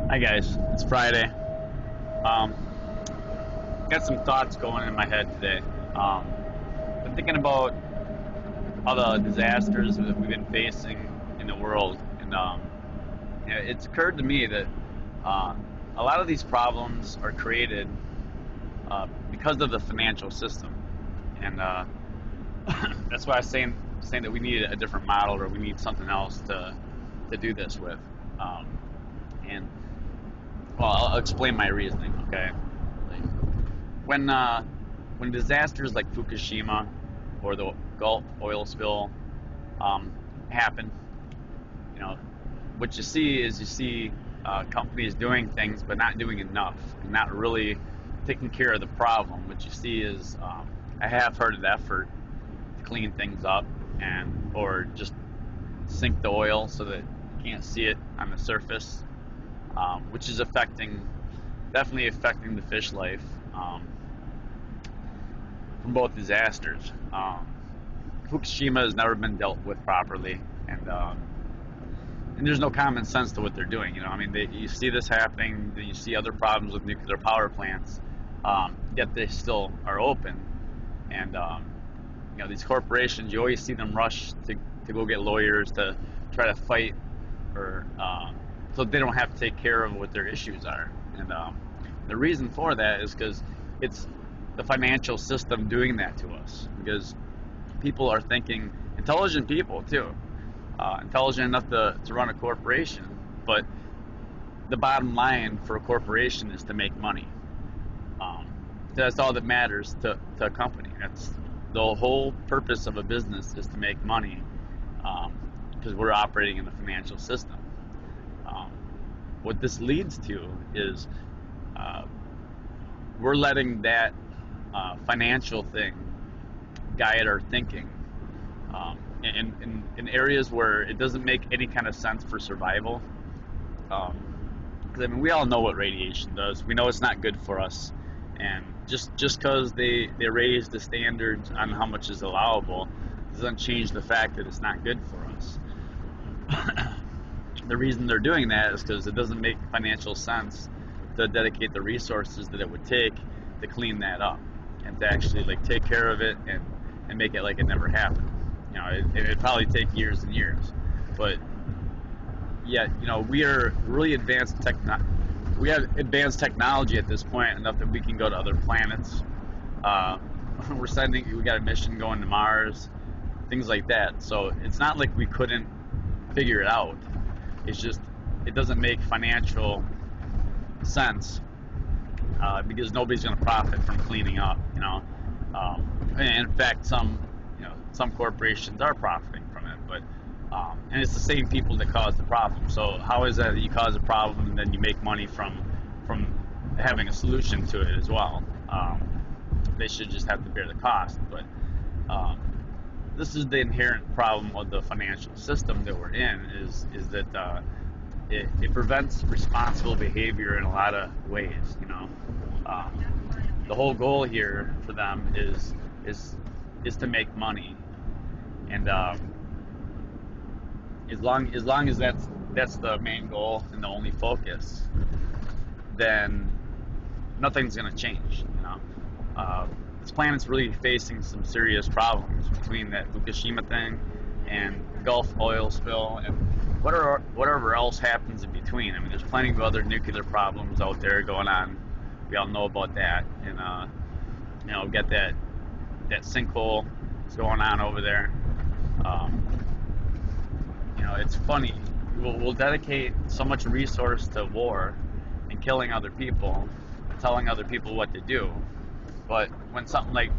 Hi guys, it's Friday. Got some thoughts going in my head today. Been thinking about all the disasters that we've been facing in the world, and it's occurred to me that a lot of these problems are created because of the financial system, and that's why I'm saying that we need a different model, or we need something else to do this with. And Well, I'll explain my reasoning. Okay, like when disasters like Fukushima or the Gulf oil spill happen, you know, what you see is companies doing things but not doing enough, and not really taking care of the problem. What you see is a half-hearted effort to clean things up or just sink the oil so that you can't see it on the surface, which is definitely affecting the fish life from both disasters. Fukushima has never been dealt with properly, and there's no common sense to what they're doing. I mean, you see this happening, you see other problems with nuclear power plants, yet they still are open. And these corporations, you always see them rush to go get lawyers to try to fight, or so they don't have to take care of what their issues are. And the reason for that is because it's the financial system doing that to us, because people are thinking, intelligent people too, intelligent enough to run a corporation, but the bottom line for a corporation is to make money. That's all that matters to a company. That's the whole purpose of a business, is to make money, because we're operating in the financial system. What this leads to is we're letting that financial thing guide our thinking in areas where it doesn't make any kind of sense for survival. Because I mean, we all know what radiation does. We know it's not good for us, and just because they raise the standards on how much is allowable doesn't change the fact that it's not good for us. The reason they're doing that is because it doesn't make financial sense to dedicate the resources that it would take to clean that up, and to actually take care of it and make it like it never happened. It'd probably take years and years, but yet we are really advanced we have advanced technology at this point enough that we can go to other planets. We got a mission going to Mars, things like that. So it's not like we couldn't figure it out. It's just it doesn't make financial sense, because nobody's going to profit from cleaning up. And in fact, some corporations are profiting from it, but and it's the same people that cause the problem. So how is that you cause a problem and then you make money from having a solution to it as well? They should just have to bear the cost. But this is the inherent problem of the financial system that we're in, is that it prevents responsible behavior in a lot of ways. The whole goal here for them is to make money, and as long as that's the main goal and the only focus, then nothing's going to change. This planet's really facing some serious problems between that Fukushima thing and Gulf oil spill and whatever else happens in between. I mean, there's plenty of other nuclear problems out there going on. We all know about that, and we got that sinkhole that's going on over there. It's funny. We'll dedicate so much resource to war and killing other people, telling other people what to do. But when something like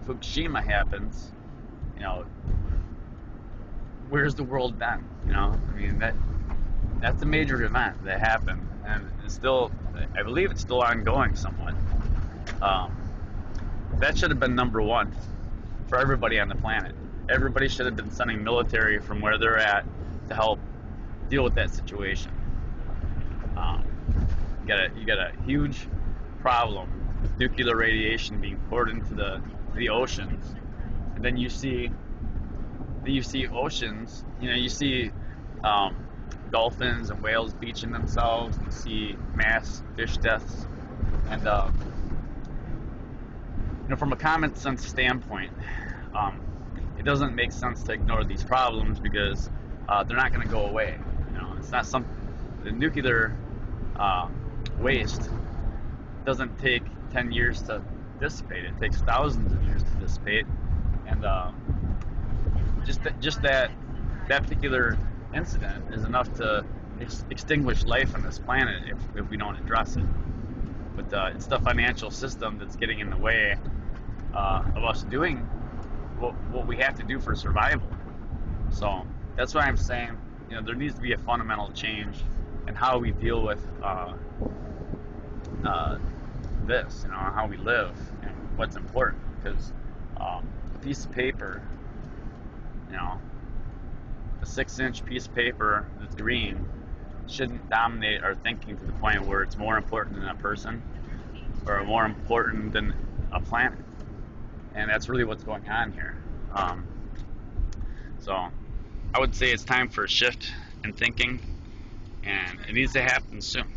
Fukushima happens, where's the world then? I mean, that's a major event that happened, and it's still, I believe it's still ongoing somewhat. That should have been number one for everybody on the planet. Everybody should have been sending military from where they're at to help deal with that situation. You got a huge problem with nuclear radiation being poured into the oceans, and then you see oceans. You see dolphins and whales beaching themselves, and see mass fish deaths. And from a common sense standpoint, it doesn't make sense to ignore these problems because they're not going to go away. It's not the nuclear waste doesn't take 10 years to dissipate. It takes thousands of years to dissipate, and just that particular incident is enough to extinguish life on this planet if we don't address it. But it's the financial system that's getting in the way of us doing what we have to do for survival. So that's why I'm saying, there needs to be a fundamental change in how we deal with this, how we live and what's important. Because a piece of paper, a 6-inch piece of paper that's green shouldn't dominate our thinking to the point where it's more important than a person or more important than a planet. And that's really what's going on here. So I would say it's time for a shift in thinking, and it needs to happen soon.